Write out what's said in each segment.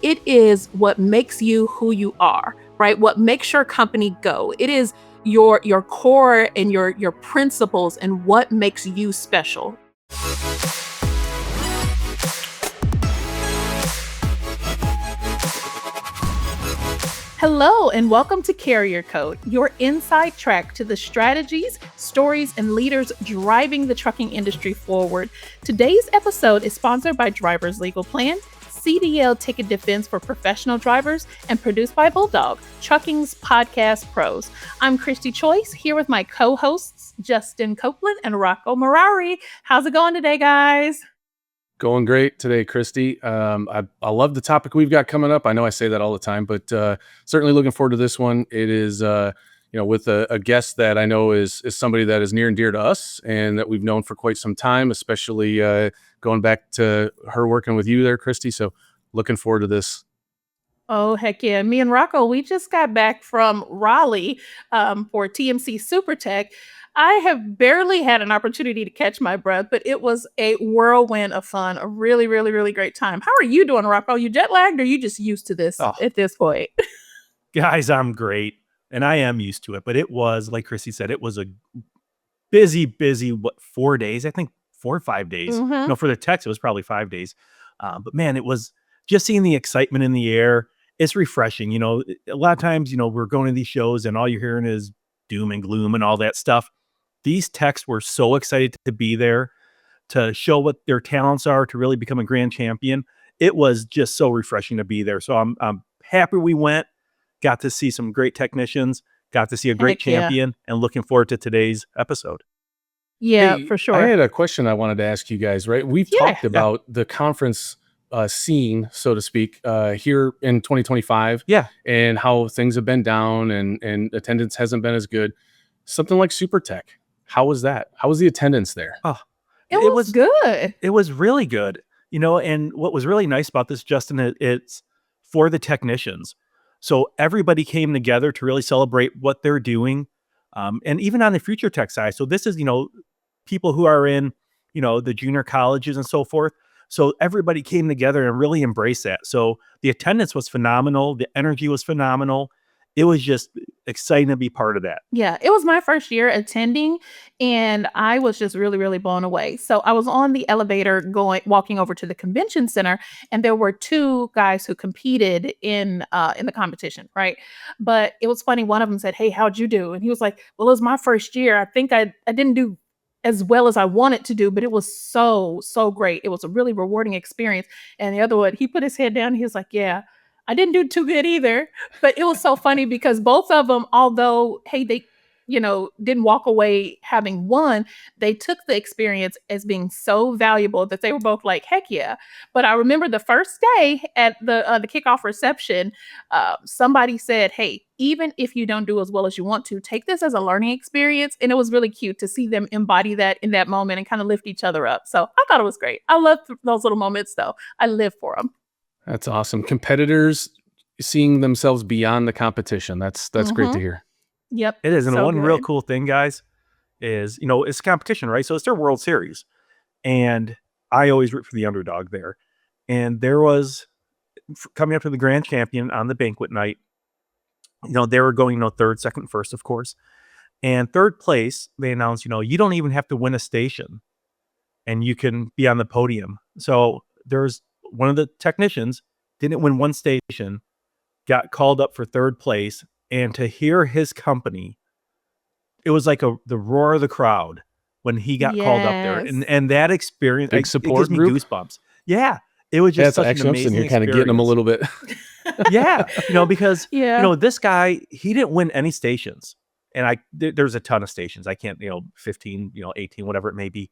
it is what makes you who you are, right? What makes your company go. It is your core and your principles and what makes you special. Hello, and welcome to Carrier Code, your inside track to the strategies, stories, and leaders driving the trucking industry forward. Today's episode is sponsored by Driver's Legal Plan, CDL Ticket Defense for Professional Drivers, and produced by Bulldog, Trucking's podcast pros. I'm Christy Choice, here with my co-hosts, Justin Copeland and Rocco Marari. How's it going today, guys? Going great today, Christy. I love the topic we've got coming up. I know I say that all the time, but certainly looking forward to this one. It is, with a guest that I know is somebody that is near and dear to us and that we've known for quite some time, especially going back to her working with you there, Christy. So looking forward to this. Oh, heck yeah. Me and Rocco, we just got back from Raleigh for TMC SuperTech. I have barely had an opportunity to catch my breath, but it was a whirlwind of fun, a really, really, really great time. How are you doing, Rocco? You jet lagged or are you just used to this at this point? Guys, I'm great. And I am used to it. But it was, like Christy said, it was a busy, 4 days? I think 4 or 5 days. Mhm. No, for the text, it was probably 5 days. But man, it was just seeing the excitement in the air. It's refreshing. A lot of times, we're going to these shows and all you're hearing is doom and gloom and all that stuff. These techs were so excited to be there, to show what their talents are, to really become a grand champion. It was just so refreshing to be there. So I'm happy we went, got to see some great technicians, got to see a great Heck yeah. champion, and looking forward to today's episode. Yeah, Hey, for sure. I had a question I wanted to ask you guys, right? We've Yeah. talked about the conference scene, so to speak, here in 2025. Yeah. And how things have been down and attendance hasn't been as good. Something like SuperTech. How was that? How was the attendance there? Oh, It was good. It was really good. And what was really nice about this, Justin, it's for the technicians. So everybody came together to really celebrate what they're doing. And even on the future tech side. So this is, people who are in, the junior colleges and so forth. So everybody came together and really embraced that. So the attendance was phenomenal. The energy was phenomenal. It was just exciting to be part of that. Yeah, it was my first year attending and I was just really, really blown away. So I was on the elevator walking over to the convention center and there were two guys who competed in the competition, right? But it was funny. One of them said, "Hey, how'd you do?" And he was like, "Well, it was my first year. I think I didn't do as well as I wanted to do, but it was so, so great. It was a really rewarding experience." And the other one, he put his head down. He was like, "Yeah, I didn't do too good either." But it was so funny because both of them, although, hey, they, didn't walk away having won, they took the experience as being so valuable that they were both like, heck yeah. But I remember the first day at the kickoff reception, somebody said, "Hey, even if you don't do as well as you want to, take this as a learning experience." And it was really cute to see them embody that in that moment and kind of lift each other up. So I thought it was great. I love those little moments though. I live for them. That's awesome. Competitors seeing themselves beyond the competition. That's great to hear. Yep. It is. And so one real good. cool thing, guys, is, it's competition, right? So it's their World Series. And I always root for the underdog there. And there was, coming up to the grand champion on the banquet night, they were going, third, second, first, of course. And third place, they announced, you don't even have to win a station and you can be on the podium. So there's one of the technicians didn't win one station, got called up for third place, and to hear his company, it was like the roar of the crowd when he got called up there. Yes. And that experience, Big it support gives me group? goosebumps. Yeah. It was just such an actually, I'm sitting amazing here kind of getting them a little bit. Yeah. Because, Yeah. this guy, he didn't win any stations. And there's a ton of stations. I can't, 15, 18, whatever it may be.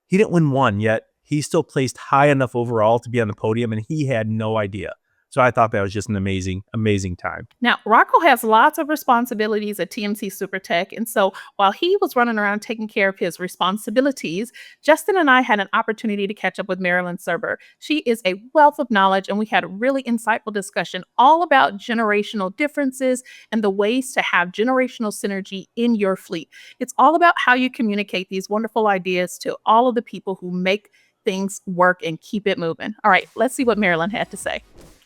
He didn't win one, yet he still placed high enough overall to be on the podium, and he had no idea. So I thought that was just an amazing, amazing time. Now, Rocco has lots of responsibilities at TMC SuperTech. And so while he was running around taking care of his responsibilities, Justin and I had an opportunity to catch up with Marilyn Surber. She is a wealth of knowledge, and we had a really insightful discussion all about generational differences and the ways to have generational synergy in your fleet. It's all about how you communicate these wonderful ideas to all of the people who make things work and keep it moving. All right, let's see what Marilyn had to say.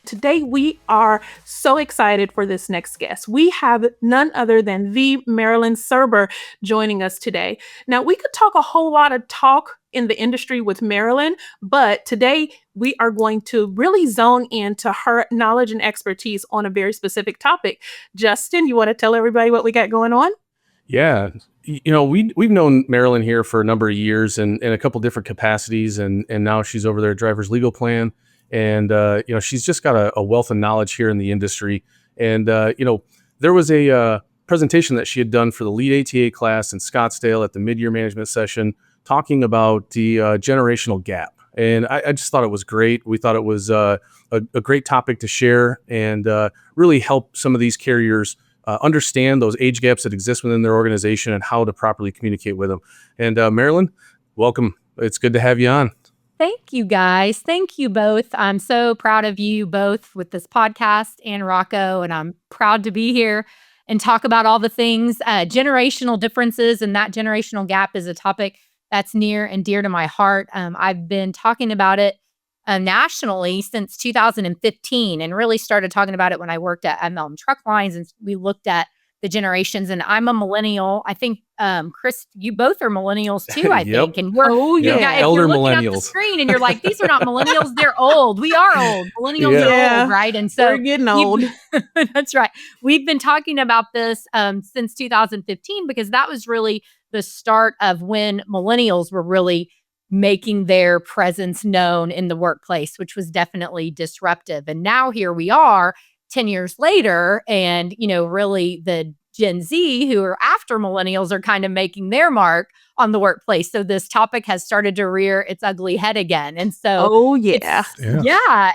Today, we are so excited for this next guest. We have none other than the Marilyn Surber joining us today. Now, we could talk a whole lot of talk in the industry with Marilyn, but today we are going to really zone into her knowledge and expertise on a very specific topic. Justin, you want to tell everybody what we got going on? Yeah. We've known Marilyn here for a number of years and in a couple different capacities, and now she's over there at Driver's Legal Plan, and she's just got a wealth of knowledge here in the industry. And there was a presentation that she had done for the lead ATA class in Scottsdale at the mid-year management session, talking about the generational gap. And I just thought it was great. We thought it was a great topic to share and really help some of these carriers understand those age gaps that exist within their organization and how to properly communicate with them. And Marilyn, welcome. It's good to have you on. Thank you, guys. Thank you both. I'm so proud of you both with this podcast and Rocco, and I'm proud to be here and talk about all the things. Generational differences and that generational gap is a topic that's near and dear to my heart. I've been talking about it nationally since 2015 and really started talking about it when I worked at MLM Truck Lines, and we looked at the generations. And I'm a millennial. I think, Chris, you both are millennials too, I Yep. think. And we're yeah. if Elder you're looking at the millennials. screen and you're like, these are not millennials, they're old. We are old. Millennials Yeah. are old, right? And so We're getting old. that's right. We've been talking about this since 2015 because that was really the start of when millennials were really making their presence known in the workplace, which was definitely disruptive. And now here we are 10 years later, and, really the Gen Z who are after millennials are kind of making their mark on the workplace. So this topic has started to rear its ugly head again. And so Oh, yeah.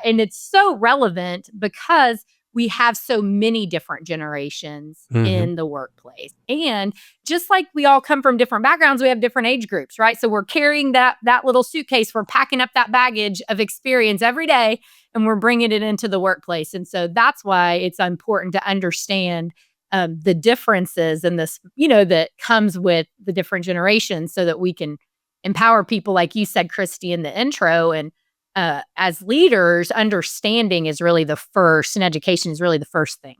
and it's so relevant because we have so many different generations in the workplace. And just like we all come from different backgrounds, we have different age groups, right? So we're carrying that little suitcase, we're packing up that baggage of experience every day, and we're bringing it into the workplace. And so that's why it's important to understand the differences and this, that comes with the different generations so that we can empower people, like you said, Christy, in the intro. And as leaders, understanding is really the first, and education is really the first thing.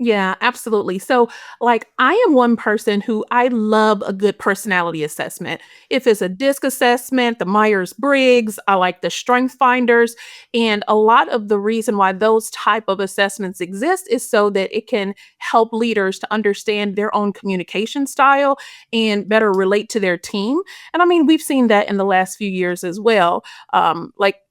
Yeah, absolutely. So, I am one person who I love a good personality assessment. If it's a DISC assessment, the Myers-Briggs, I like the Strength Finders. And a lot of the reason why those type of assessments exist is so that it can help leaders to understand their own communication style and better relate to their team. And I mean, we've seen that in the last few years as well.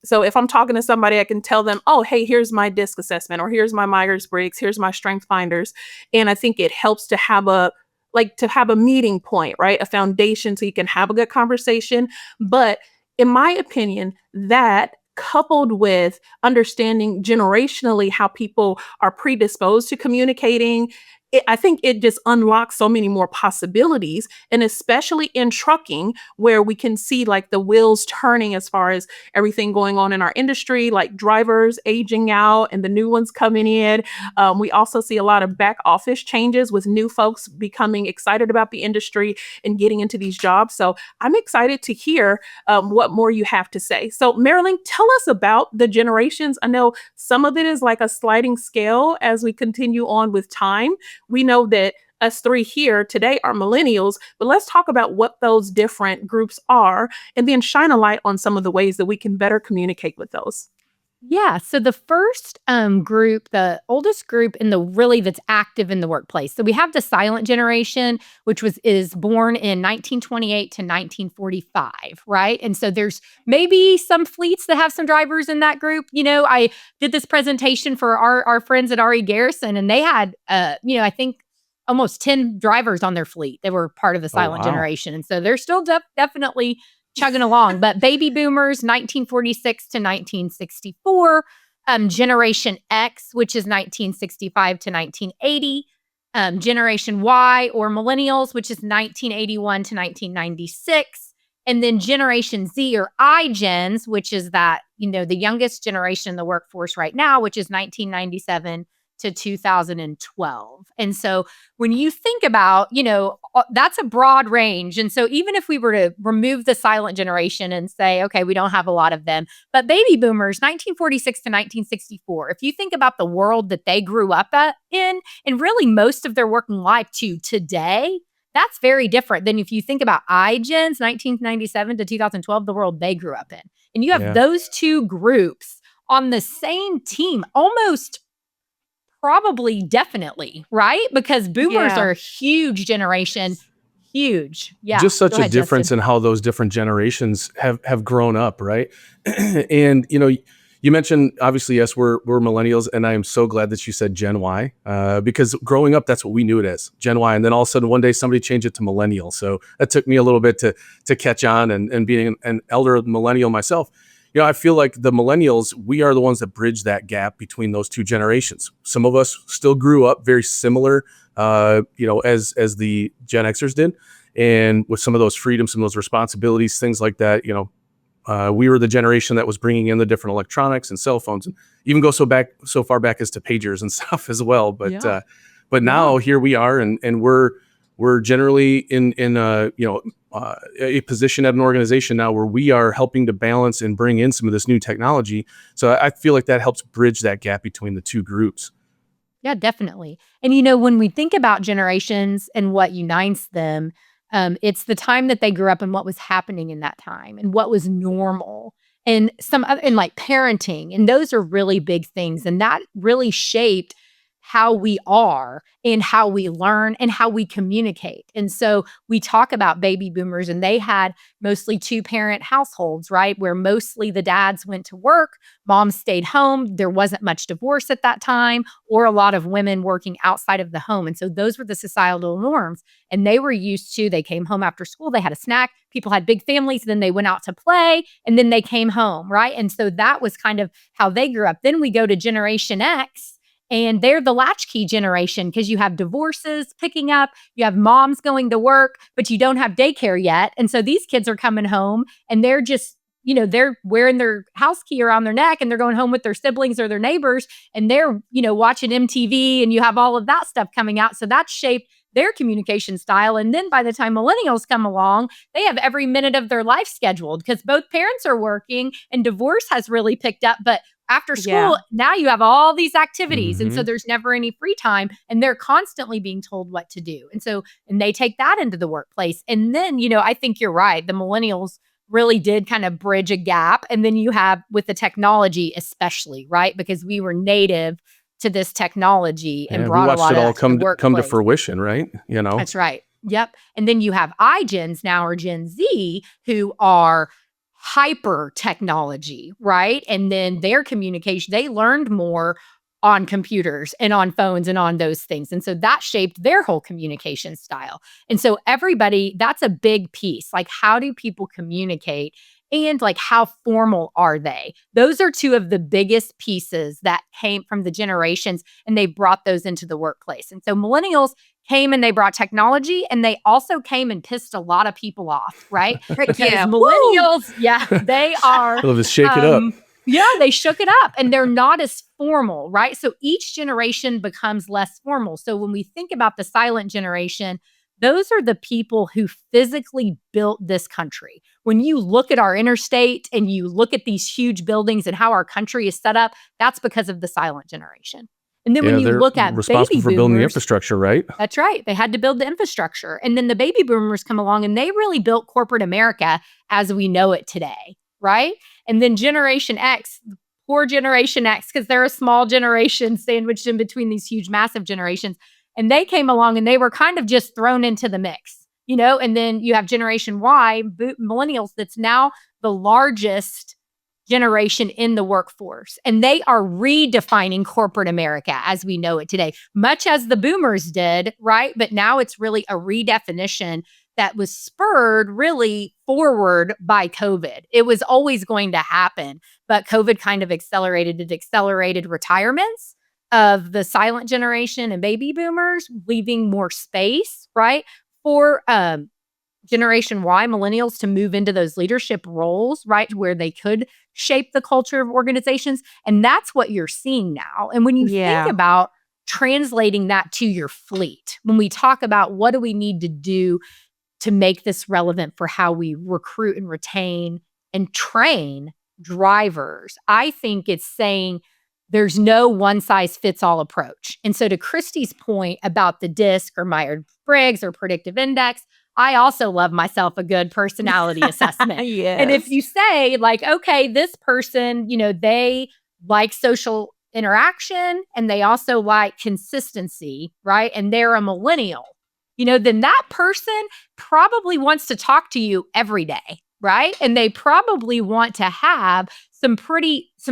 So if I'm talking to somebody, I can tell them, oh, hey, here's my DISC assessment, or here's my Myers-Briggs, here's my Strength Finders. And I think it helps to have a meeting point, right? A foundation so you can have a good conversation. But in my opinion, that coupled with understanding generationally how people are predisposed to communicating, I think it just unlocks so many more possibilities. And especially in trucking, where we can see the wheels turning as far as everything going on in our industry, like drivers aging out and the new ones coming in. We also see a lot of back office changes with new folks becoming excited about the industry and getting into these jobs. So I'm excited to hear what more you have to say. So Marilyn, tell us about the generations. I know some of it is like a sliding scale as we continue on with time. We know that us three here today are millennials, but let's talk about what those different groups are and then shine a light on some of the ways that we can better communicate with those. Yeah. So the first group, the oldest group that's active in the workplace. So we have the silent generation, which is born in 1928 to 1945, right? And so there's maybe some fleets that have some drivers in that group. I did this presentation for our friends at RE Garrison, and they had, I think almost 10 drivers on their fleet. They were part of the silent generation. And so they're still definitely chugging along. But baby boomers, 1946 to 1964, Generation X, which is 1965 to 1980, Generation Y or millennials, which is 1981 to 1996, and then Generation Z or iGens, which is that, the youngest generation in the workforce right now, which is 1997 to 2012. And so when you think about, that's a broad range. And so even if we were to remove the silent generation and say, okay, we don't have a lot of them, but baby boomers, 1946 to 1964, if you think about the world that they grew up in, and really most of their working life to today, that's very different than if you think about iGens, 1997 to 2012, the world they grew up in. And you have those two groups on the same team, almost probably definitely, right? Because boomers are a huge generation. Huge. Yeah. Just such Go a ahead, difference Justin. in how those different generations have grown up, right? And you mentioned, obviously, yes, we're millennials, and I am so glad that you said Gen Y, because growing up, that's what we knew it as, Gen Y. And then all of a sudden, one day, somebody changed it to millennial. So that took me a little bit to catch on, and being an elder millennial myself, I feel like the millennials, we are the ones that bridge that gap between those two generations. Some of us still grew up very similar, as the Gen Xers did, and with some of those freedoms, some of those responsibilities, things like that. We were the generation that was bringing in the different electronics and cell phones, and even go so far back as to pagers and stuff as well. But now here we are, and we're generally in a position at an organization now where we are helping to balance and bring in some of this new technology. So I feel like that helps bridge that gap between the two groups. Yeah, definitely. And when we think about generations and what unites them, it's the time that they grew up and what was happening in that time and what was normal and some other, and like parenting. And those are really big things. And that really shaped how we are and how we learn and how we communicate. And so we talk about baby boomers, and they had mostly 2-parent households, right? Where mostly the dads went to work, moms stayed home. There wasn't much divorce at that time, or a lot of women working outside of the home. And so those were the societal norms. And they were used to, they came home after school, they had a snack, people had big families, then they went out to play, and then they came home, right? And so that was kind of how they grew up. Then we go to Generation X, and they're the latchkey generation because you have divorces picking up, you have moms going to work, but you don't have daycare yet. And so these kids are coming home, and they're just, they're wearing their house key around their neck, and they're going home with their siblings or their neighbors, and they're, watching MTV, and you have all of that stuff coming out. So that shaped their communication style. And then by the time millennials come along, they have every minute of their life scheduled because both parents are working, and divorce has really picked up. But after school, now you have all these activities. And so there's never any free time, and they're constantly being told what to do. And they take that into the workplace. And then, I think you're right. The millennials really did kind of bridge a gap. And then you have with the technology, especially, right? Because we were native to this technology and brought a lot of come to fruition, right? That's right. Yep. And then you have iGens now, or Gen Z, who are hyper technology, right? And then their communication, they learned more on computers and on phones and on those things. And so that shaped their whole communication style. And so everybody, that's a big piece. Like, how do people communicate? And like, how formal are they? Those are two of the biggest pieces that came from the generations, and they brought those into the workplace. And so millennials came and they brought technology, and they also came and pissed a lot of people off, right? Because millennials, they are. They'll just shake it up. Yeah, they shook it up, and they're not as formal, right? So each generation becomes less formal. So when we think about the silent generation, those are the people who physically built this country. When you look at our interstate and you look at these huge buildings and how our country is set up, that's because of the silent generation. And then when you look at responsible for building the infrastructure, right? That's right. They had to build the infrastructure. And then the baby boomers come along, and they really built corporate America as we know it today, right? And then Generation X, poor Generation X, because they're a small generation sandwiched in between these huge, massive generations. And they came along, and they were kind of just thrown into the mix, and then you have Generation Y, millennials, that's now the largest generation in the workforce. And they are redefining corporate America as we know it today, much as the boomers did, right? But now it's really a redefinition that was spurred really forward by COVID. It was always going to happen, but COVID kind of accelerated retirements of the silent generation and baby boomers, leaving more space, right, for Generation Y, millennials, to move into those leadership roles, right, where they could shape the culture of organizations. And that's what you're seeing now. And when you think about translating that to your fleet. When we talk about what do we need to do to make this relevant for how we recruit and retain and train drivers, I think it's saying there's no one size fits all approach. And so to Christy's point about the DISC or Myers-Briggs or predictive index, I also love myself a good personality assessment. Yes. And if you say like, okay, this person, they like social interaction and they also like consistency, right? And they're a millennial, then that person probably wants to talk to you every day, right? And they probably want to have some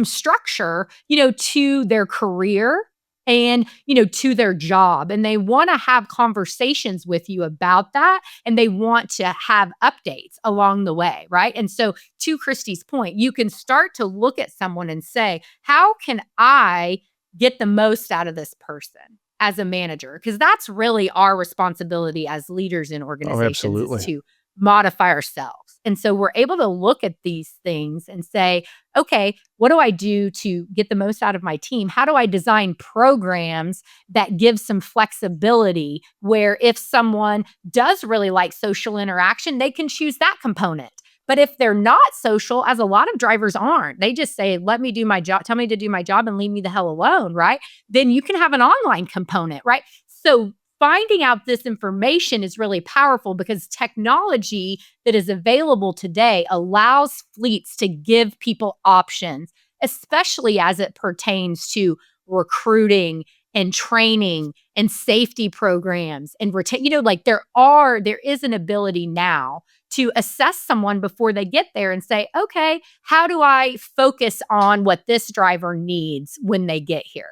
structure, to their career and, to their job. And they want to have conversations with you about that. And they want to have updates along the way, right? And so to Christy's point, you can start to look at someone and say, how can I get the most out of this person as a manager? Because that's really our responsibility as leaders in organizations is to modify ourselves. And so we're able to look at these things and say, okay, what do I do to get the most out of my team? How do I design programs that give some flexibility where if someone does really like social interaction, they can choose that component. But if they're not social, as a lot of drivers aren't, they just say, let me do my job, tell me to do my job and leave me the hell alone, right? Then you can have an online component, right? So finding out this information is really powerful because technology that is available today allows fleets to give people options, especially as it pertains to recruiting and training and safety programs and there is an ability now to assess someone before they get there and say, okay, how do I focus on what this driver needs when they get here?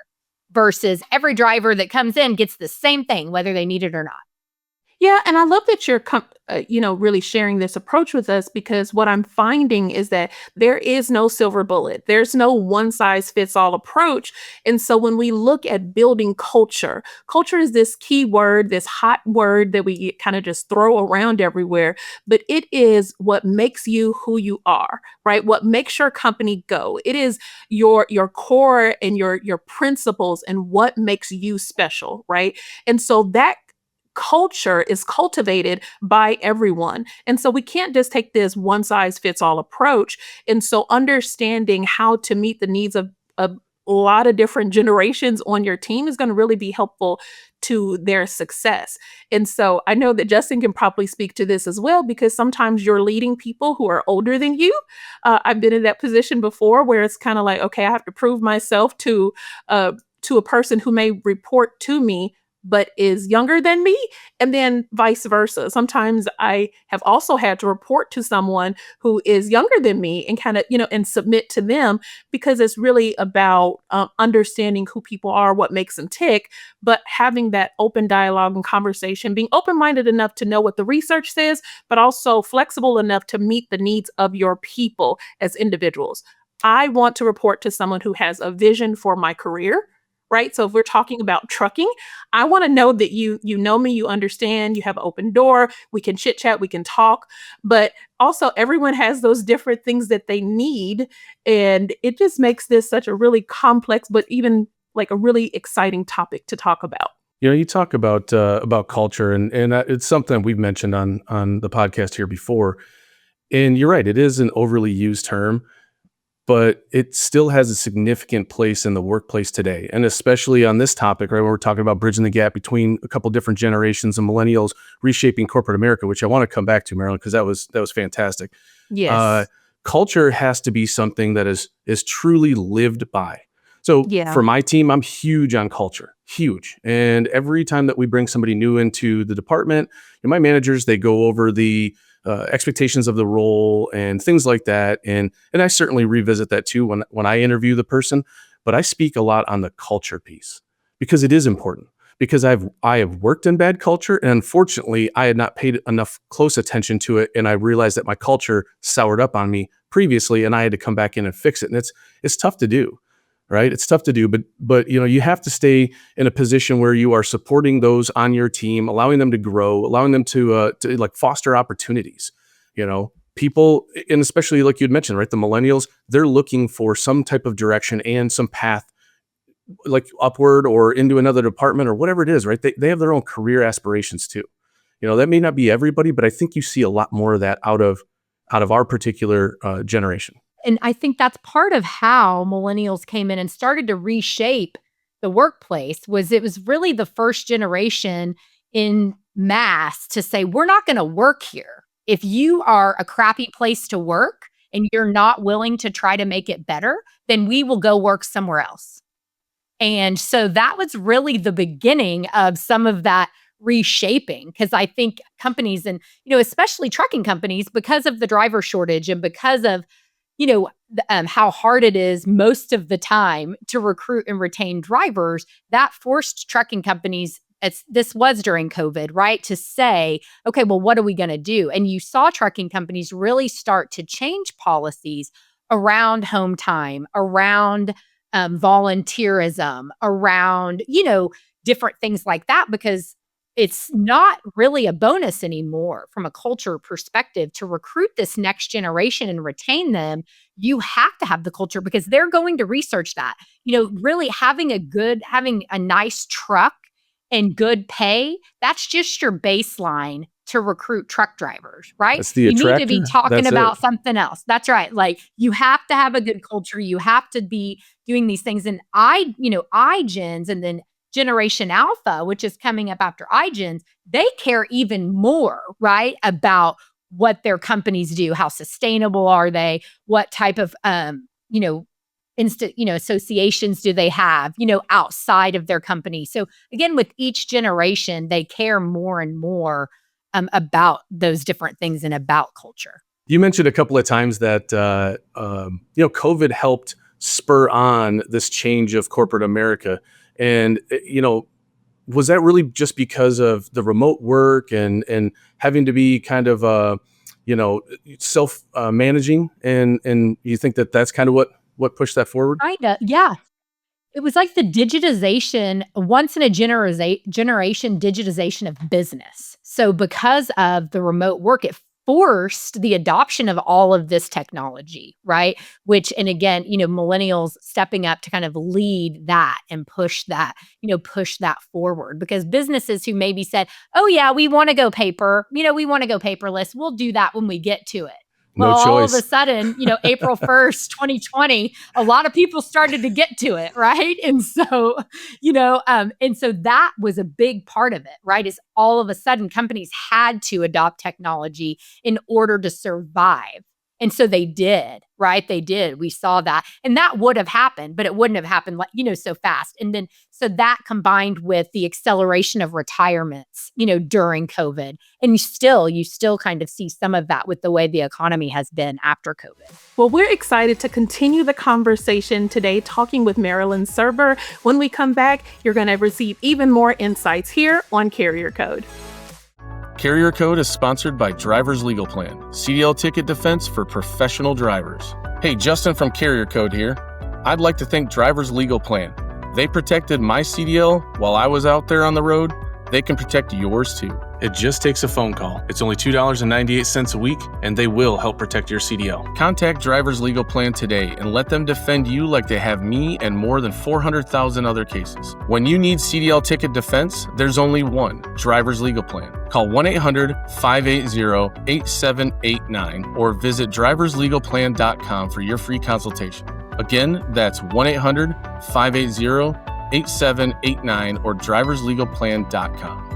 Versus every driver that comes in gets the same thing, whether they need it or not. Yeah, and I love that you're, really sharing this approach with us, because what I'm finding is that there is no silver bullet. There's no one size fits all approach. And so when we look at building culture is this key word, this hot word that we kind of just throw around everywhere, but it is what makes you who you are, right? What makes your company go. It is your core and your principles and what makes you special, right? And so that culture is cultivated by everyone. And so we can't just take this one size fits all approach. And so understanding how to meet the needs of a lot of different generations on your team is going to really be helpful to their success. And so I know that Justin can probably speak to this as well, because sometimes you're leading people who are older than you. I've been in that position before where it's kind of like, okay, I have to prove myself to a person who may report to me but is younger than me, and then vice versa. Sometimes I have also had to report to someone who is younger than me and kind of, and submit to them, because it's really about understanding who people are, what makes them tick, but having that open dialogue and conversation, being open-minded enough to know what the research says, but also flexible enough to meet the needs of your people as individuals. I want to report to someone who has a vision for my career, right? So if we're talking about trucking, I want to know that you know me, you understand, you have an open door, we can chit chat, we can talk, but also everyone has those different things that they need. And it just makes this such a really complex, but even like a really exciting topic to talk about. You talk about culture, and it's something we've mentioned on the podcast here before. And you're right, it is an overly used term, but it still has a significant place in the workplace today. And especially on this topic, right, when we're talking about bridging the gap between a couple different generations and millennials reshaping corporate America, which I want to come back to, Marilyn, because that was fantastic. Yes. Culture has to be something that is truly lived by. So for my team, I'm huge on culture, huge. And every time that we bring somebody new into the department, my managers, they go over the expectations of the role and things like that. And I certainly revisit that too when I interview the person, but I speak a lot on the culture piece because it is important, because I have worked in bad culture, and unfortunately I had not paid enough close attention to it. And I realized that my culture soured up on me previously, and I had to come back in and fix it. And it's tough to do. Right? It's tough to do, but you have to stay in a position where you are supporting those on your team, allowing them to grow, allowing them to like foster opportunities. People, and especially like you'd mentioned, right? The millennials, they're looking for some type of direction and some path like upward or into another department or whatever it is, right? They have their own career aspirations too. That may not be everybody, but I think you see a lot more of that out of our particular generation. And I think that's part of how millennials came in and started to reshape the workplace. It was really the first generation in mass to say, we're not going to work here. If you are a crappy place to work and you're not willing to try to make it better, then we will go work somewhere else. And so that was really the beginning of some of that reshaping, because I think companies and, especially trucking companies, because of the driver shortage and because of, how hard it is most of the time to recruit and retain drivers, that forced trucking companies, this was during COVID, right? To say, okay, well, what are we going to do? And you saw trucking companies really start to change policies around home time, around volunteerism, around, different things like that, because it's not really a bonus anymore from a culture perspective to recruit this next generation and retain them. You have to have the culture because they're going to research that. Really having a nice truck and good pay, that's just your baseline to recruit truck drivers, right? That's the You attractor. need to be talking That's about it. something else. That's right. Like you have to have a good culture. You have to be doing these things. And iGens and then Generation Alpha, which is coming up after iGens, they care even more, right? About what their companies do, how sustainable are they, what type of, associations do they have, outside of their company. So again, with each generation, they care more and more about those different things and about culture. You mentioned a couple of times that, COVID helped spur on this change of corporate America. And, was that really just because of the remote work and having to be kind of, self managing? And you think that that's kind of what pushed that forward? Kinda, yeah. It was like the digitization, once in a generation digitization of business. So because of the remote work, it forced the adoption of all of this technology, right? And again, millennials stepping up to kind of lead that and push that forward, because businesses who maybe said, oh yeah, we want to go paper, we want to go paperless. We'll do that when we get to it. No Well, all of choice. a sudden, April 1st, 2020, a lot of people started to get to it, right? And so, and so that was a big part of it, right? Is all of a sudden companies had to adopt technology in order to survive. And so they did, right? They did. We saw that. And that would have happened, but it wouldn't have happened so fast. And then, so that combined with the acceleration of retirements, during COVID. And you still kind of see some of that with the way the economy has been after COVID. Well, we're excited to continue the conversation today, talking with Marilyn Surber. When we come back, you're going to receive even more insights here on Carrier Code. Carrier Code is sponsored by Drivers Legal Plan, CDL ticket defense for professional drivers. Hey, Justin from Carrier Code here. I'd like to thank Drivers Legal Plan. They protected my CDL while I was out there on the road. They can protect yours too. It just takes a phone call. It's only $2.98 a week, and they will help protect your CDL. Contact Drivers Legal Plan today and let them defend you like they have me and more than 400,000 other cases. When you need CDL ticket defense, there's only one, Drivers Legal Plan. Call 1-800-580-8789 or visit driverslegalplan.com for your free consultation. Again, that's 1-800-580-8789 or driverslegalplan.com.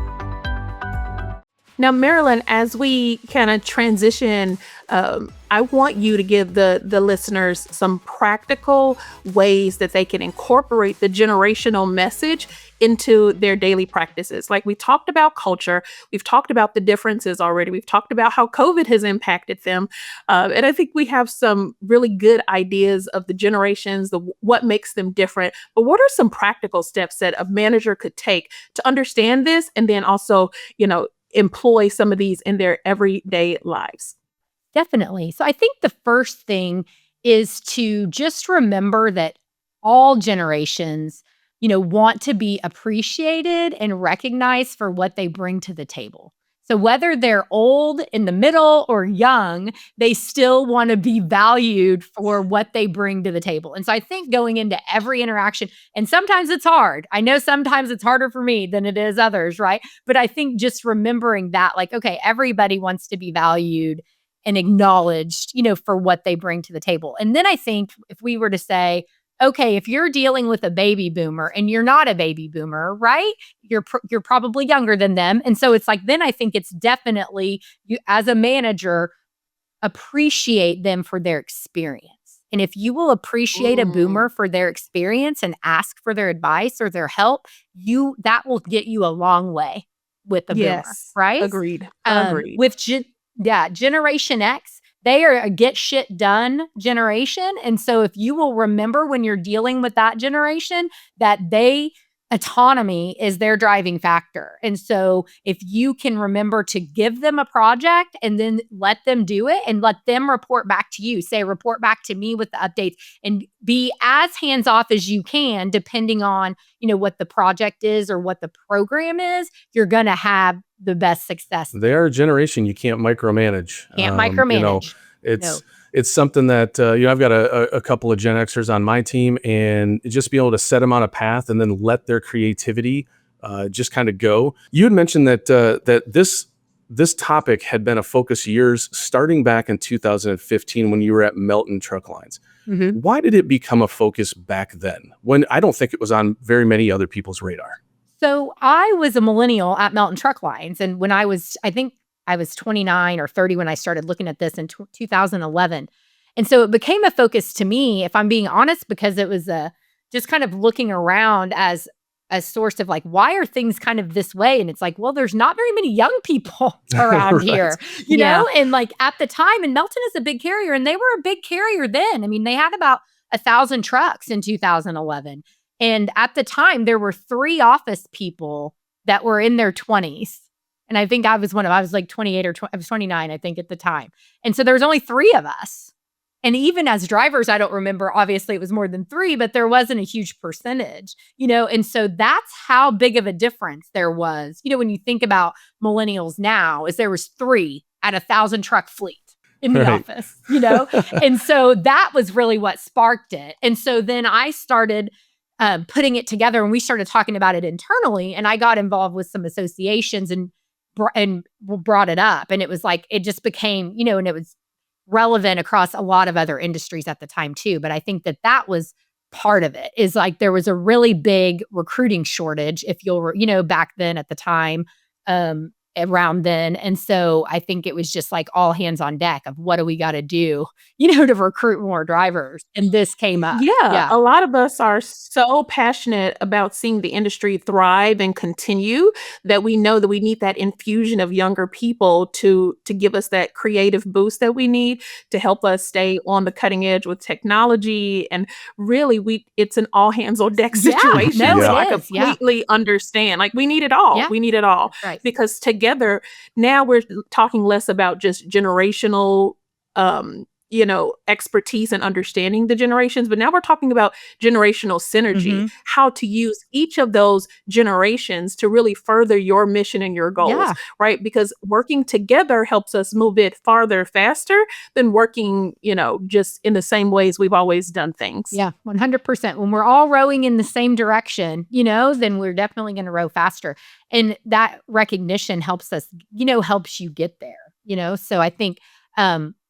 Now, Marilyn, as we kind of transition, I want you to give the listeners some practical ways that they can incorporate the generational message into their daily practices. Like we talked about culture, we've talked about the differences already, we've talked about how COVID has impacted them, and I think we have some really good ideas of the generations, what makes them different. But what are some practical steps that a manager could take to understand this, and then also, employ some of these in their everyday lives? Definitely. So I think the first thing is to just remember that all generations, want to be appreciated and recognized for what they bring to the table. So whether they're old, in the middle, or young, they still want to be valued for what they bring to the table. And so I think going into every interaction, and sometimes it's hard. I know sometimes it's harder for me than it is others, right? But I think just remembering that, like, okay, everybody wants to be valued and acknowledged, for what they bring to the table. And then I think if we were to say, okay, if you're dealing with a baby boomer and you're not a baby boomer, right? You're probably younger than them. And so it's like, then I think it's definitely you as a manager, appreciate them for their experience. And if you will appreciate a boomer for their experience and ask for their advice or their help, that will get you a long way with a boomer, right? Agreed. With Generation X, they are a get shit done generation. And so if you will remember when you're dealing with that generation, that autonomy is their driving factor. And so if you can remember to give them a project and then let them do it and let them report back to you, report back to me with the updates, and be as hands off as you can, depending on, what the project is or what the program is, you're going to have the best success. They are a generation you can't micromanage. It's something that, I've got a couple of Gen Xers on my team, and just be able to set them on a path and then let their creativity just kind of go. You had mentioned that this topic had been a focus years, starting back in 2015 when you were at Melton Truck Lines. Mm-hmm. Why did it become a focus back then, when I don't think it was on very many other people's radar? So I was a millennial at Melton Truck Lines. And when I think I was 29 or 30 when I started looking at this in 2011. And so it became a focus to me, if I'm being honest, because it was just kind of looking around as a source of like, why are things kind of this way? And it's like, well, there's not very many young people around Right. here, And like at the time, and Melton is a big carrier, and they were a big carrier then. I mean, they had about 1,000 trucks in 2011. And at the time, there were 3 office people that were in their 20s. And I think I was I was like 28 or I was 29, I think, at the time. And so there was only 3 of us. And even as drivers, I don't remember, obviously it was more than 3, but there wasn't a huge percentage, And so that's how big of a difference there was. When you think about millennials now, is there was 3 at 1,000 truck fleet in the office, And so that was really what sparked it. And so then I started putting it together, and we started talking about it internally, and I got involved with some associations and brought it up. And it was like, it just became, and it was relevant across a lot of other industries at the time too. But I think that was part of it, is like, there was a really big recruiting shortage, if you'll, back then at the time, around then. And so I think it was just like all hands on deck of what do we got to do, to recruit more drivers. And this came up. Yeah, a lot of us are so passionate about seeing the industry thrive and continue that we know that we need that infusion of younger people to give us that creative boost that we need to help us stay on the cutting edge with technology. And really, it's an all hands on deck situation. No, So it I is. completely understand. Like, we need it all. Yeah. We need it all. Right. Because together, now we're talking less about just generational expertise and understanding the generations, but now we're talking about generational synergy, how to use each of those generations to really further your mission and your goals, right? Because working together helps us move it farther, faster than working, just in the same ways we've always done things. Yeah, 100%. When we're all rowing in the same direction, then we're definitely going to row faster. And that recognition helps us, helps you get there, So I think,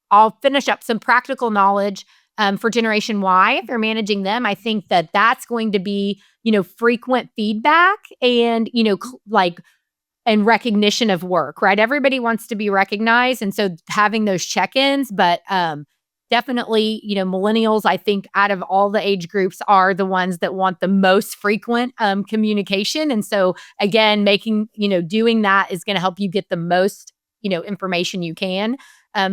I'll finish up some practical knowledge for Generation Y. If you're managing them, I think that's going to be, frequent feedback and, and recognition of work, right? Everybody wants to be recognized. And so having those check-ins, but definitely, millennials, I think out of all the age groups are the ones that want the most frequent communication. And so again, doing that is going to help you get the most, information you can.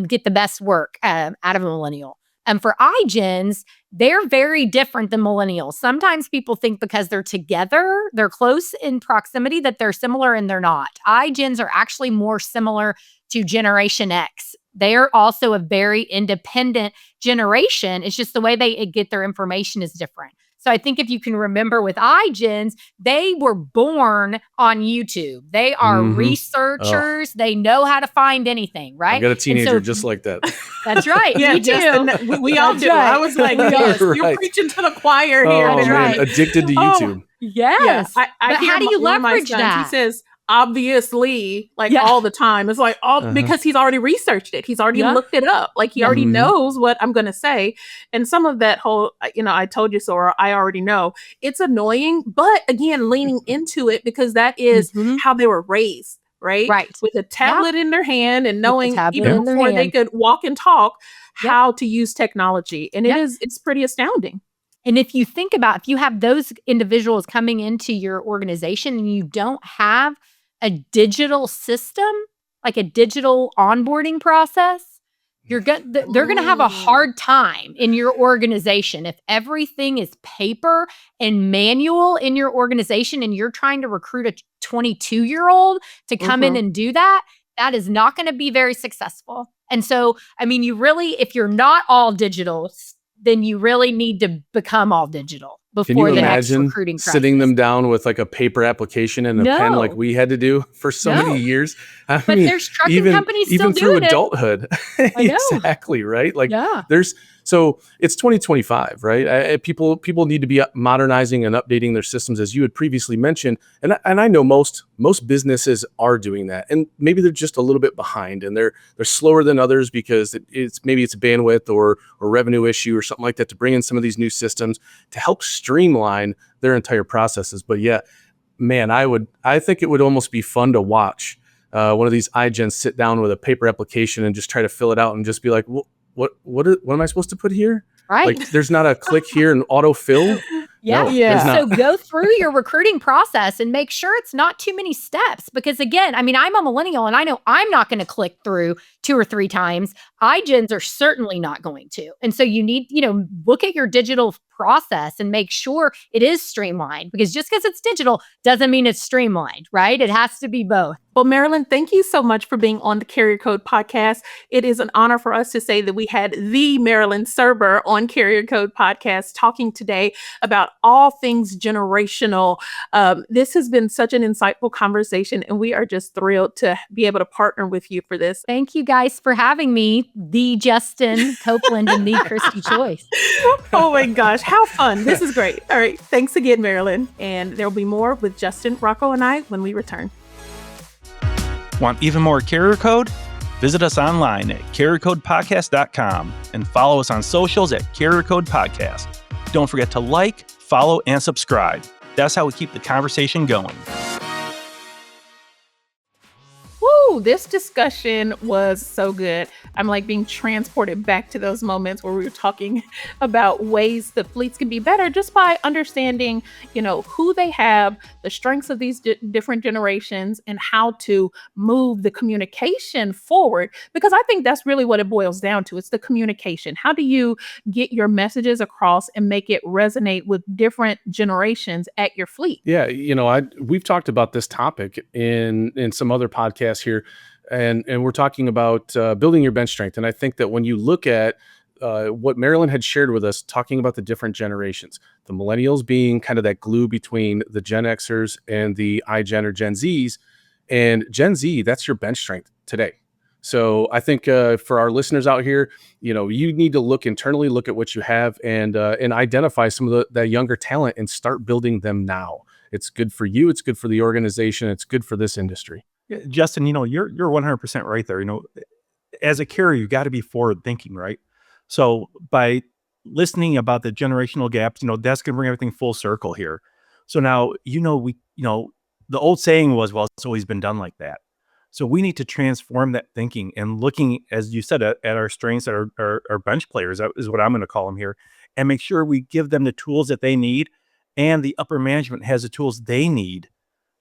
Get the best work out of a millennial. For iGens, they're very different than millennials. Sometimes people think because they're together, they're close in proximity, that they're similar, and they're not. iGens are actually more similar to Generation X. They're also a very independent generation. It's just the way they get their information is different. So I think if you can remember with iGens, they were born on YouTube. They are Oh, researchers. They know how to find anything, I've right? got a And teenager so just like that. that's right. Yeah, Me too. Justin, we all That's do. right. I was like, We all- yes, you're Right. preaching to the choir here. Oh That's man, right. addicted to Oh, YouTube. Yeah, Yes. I But hear how do you one of my leverage sons, he that? says, obviously, like Yeah. all the time. It's like, all Uh-huh. because he's already researched it. He's already Yeah. looked it up. Like he Yeah. already Mhm. knows what I'm going to say. And some of that whole, I told you so, or I already know. It's annoying, but again, leaning into it because that is Mhm. how they were raised, right? Right. With a tablet in their hand and knowing tablet even in their before they hand. could walk and talk Yep. how to use technology. And Yep. it's pretty astounding. And if you think about, if you have those individuals coming into your organization and you don't have a digital system, like a digital onboarding process, they're going to have a hard time in your organization. If everything is paper and manual in your organization and you're trying to recruit a 22-year-old to come in and do that, that is not going to be very successful. And so, I mean, you really, if you're not all digital, then you really need to become all digital Can you before the next imagine recruiting sitting crisis. them down with like a paper application and a pen like No. we had to do for so No. many years? I But mean, there's trucking companies still even through doing it. adulthood. I know. Exactly, right? Like Yeah. so it's 2025, right? People need to be modernizing and updating their systems, as you had previously mentioned. And I know most businesses are doing that, and maybe they're just a little bit behind, and they're slower than others because it's a bandwidth or revenue issue or something like that to bring in some of these new systems to help streamline their entire processes. But yeah, man, I think it would almost be fun to watch one of these iGens sit down with a paper application and just try to fill it out and just be like, well, what am I supposed to put here? Right. Like, there's not a click here and autofill. Yeah. No, Yeah. there's So not. go through your recruiting process and make sure it's not too many steps. Because again, I mean, I'm a millennial and I know I'm not going to click through 2 or 3 times. iGens are certainly not going to. And so you need, look at your digital process and make sure it is streamlined, because just because it's digital doesn't mean it's streamlined, right? It has to be both. Well, Marilyn, thank you so much for being on the Carrier Code podcast. It is an honor for us to say that we had the Marilyn Surber on Carrier Code podcast talking today about all things generational. This has been such an insightful conversation, and we are just thrilled to be able to partner with you for this. Thank you guys for having me, the Justin Copeland and the Christy Choice. Oh my gosh, how fun. This is great. All right. Thanks again, Marilyn. And there will be more with Justin, Rocco, and I when we return. Want even more Carrier Code? Visit us online at carriercodepodcast.com and follow us on socials at Carrier Code Podcast. Don't forget to like, follow, and subscribe. That's how we keep the conversation going. Woo, this discussion was so good. I'm like being transported back to those moments where we were talking about ways the fleets can be better just by understanding, who they have, the strengths of these different generations, and how to move the communication forward. Because I think that's really what it boils down to. It's the communication. How do you get your messages across and make it resonate with different generations at your fleet? Yeah, we've talked about this topic in some other podcasts here, and we're talking about building your bench strength. And I think that when you look at what Marilyn had shared with us, talking about the different generations, the millennials being kind of that glue between the Gen Xers and the iGen or Gen Zs, and Gen Z, that's your bench strength today. So I think for our listeners out here, you need to look internally, look at what you have, and identify some of the younger talent and start building them now. It's good for you. It's good for the organization. It's good for this industry. Yeah, Justin, you're 100% right there. As a carrier, you got to be forward thinking, right? So by listening about the generational gaps, that's going to bring everything full circle here. So now, the old saying was, well, it's always been done like that. So we need to transform that thinking and looking, as you said, at our strengths, at our bench players, that is what I'm going to call them here, and make sure we give them the tools that they need, and the upper management has the tools they need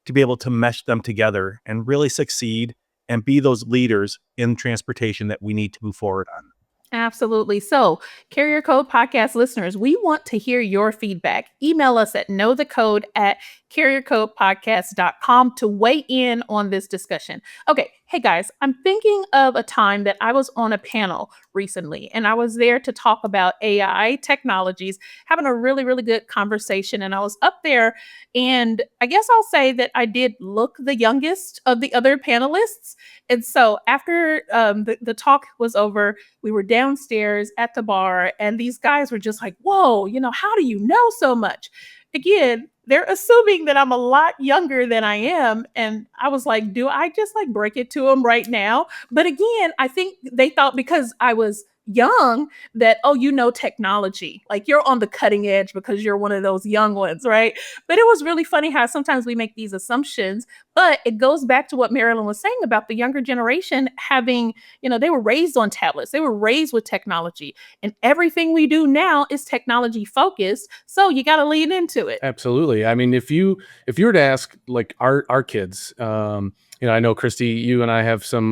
to be able to mesh them together and really succeed and be those leaders in transportation that we need to move forward on. Absolutely. So, Carrier Code podcast listeners, we want to hear your feedback. Email us at knowthecode@carriercodepodcast.com to weigh in on this discussion. Okay, Hey guys, I'm thinking of a time that I was on a panel recently and I was there to talk about AI technologies, having a really, really good conversation. And I was up there, and I guess I'll say that I did look the youngest of the other panelists. And so after the talk was over, we were downstairs at the bar, and these guys were just like, whoa, how do you know so much? Again, they're assuming that I'm a lot younger than I am. And I was like, do I just like break it to them right now? But again, I think they thought because I was young that, oh, technology, like you're on the cutting edge because you're one of those young ones, right? But it was really funny how sometimes we make these assumptions, but it goes back to what Marilyn was saying about the younger generation having, they were raised on tablets, they were raised with technology, and everything we do now is technology focused. So you got to lean into it. Absolutely. I mean, if you were to ask like our kids, I know Christy, you and I have some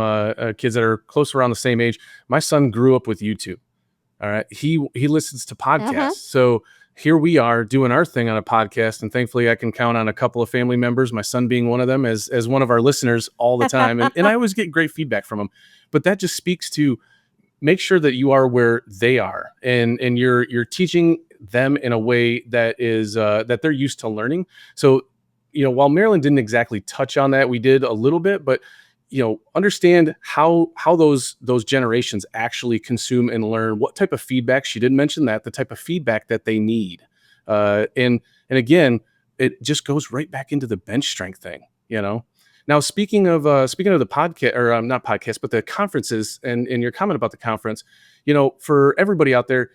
kids that are close around the same age. My son grew up with YouTube. All right, he listens to podcasts. So here we are doing our thing on a podcast, and thankfully I can count on a couple of family members, my son being one of them, as one of our listeners all the time, and I always get great feedback from them. But that just speaks to make sure that you are where they are, and you're teaching them in a way that is that they're used to learning. So, while Marilyn didn't exactly touch on that, we did a little bit, but understand how those generations actually consume and learn, what type of feedback. She did mention that the type of feedback that they need, and again, it just goes right back into the bench strength thing. Now, speaking of the podcast, or not podcast, but the conferences, and your comment about the conference, for everybody out there,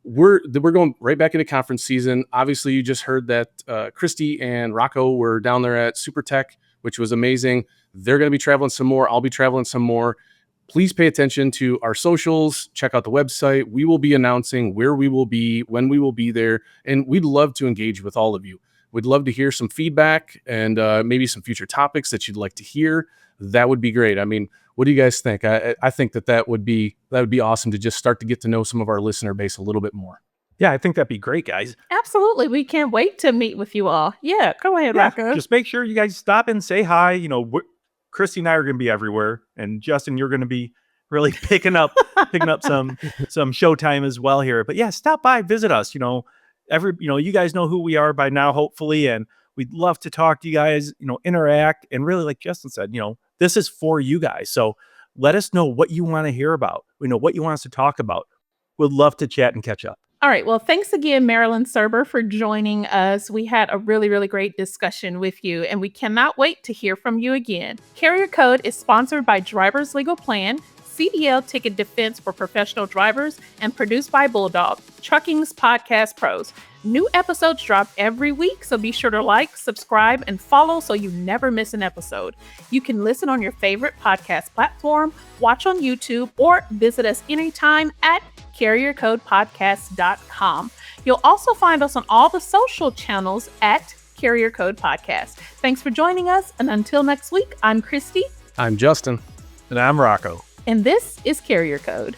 we're going right back into conference season. Obviously, you just heard that Christy and Rocco were down there at SuperTech, which was amazing. They're going to be traveling some more. I'll be traveling some more. Please pay attention to our socials. Check out the website. We will be announcing where we will be, when we will be there, and we'd love to engage with all of you. We'd love to hear some feedback and maybe some future topics that you'd like to hear. That would be great. I mean, what do you guys think? I think that would be awesome to just start to get to know some of our listener base a little bit more. Yeah, I think that'd be great, guys. Absolutely. We can't wait to meet with you all. Yeah, go ahead, Rocco. Just make sure you guys stop and say hi. Christy and I are going to be everywhere, and Justin, you're going to be really picking up some showtime as well here. But yeah, stop by, visit us. You guys know who we are by now, hopefully, and we'd love to talk to you guys. Interact, and really, like Justin said, this is for you guys. So let us know what you want to hear about. What you want us to talk about. We'd love to chat and catch up. All right. Well, thanks again, Marilyn Surber, for joining us. We had a really, really great discussion with you, and we cannot wait to hear from you again. Carrier Code is sponsored by Drivers Legal Plan, CDL Ticket Defense for Professional Drivers, and produced by Bulldog, Trucking's Podcast Pros. New episodes drop every week, so be sure to like, subscribe, and follow so you never miss an episode. You can listen on your favorite podcast platform, watch on YouTube, or visit us anytime at carriercodepodcast.com. You'll also find us on all the social channels at Carrier Code Podcast. Thanks for joining us, and until next week, I'm Christy. I'm Justin. And I'm Rocco. And this is Carrier Code.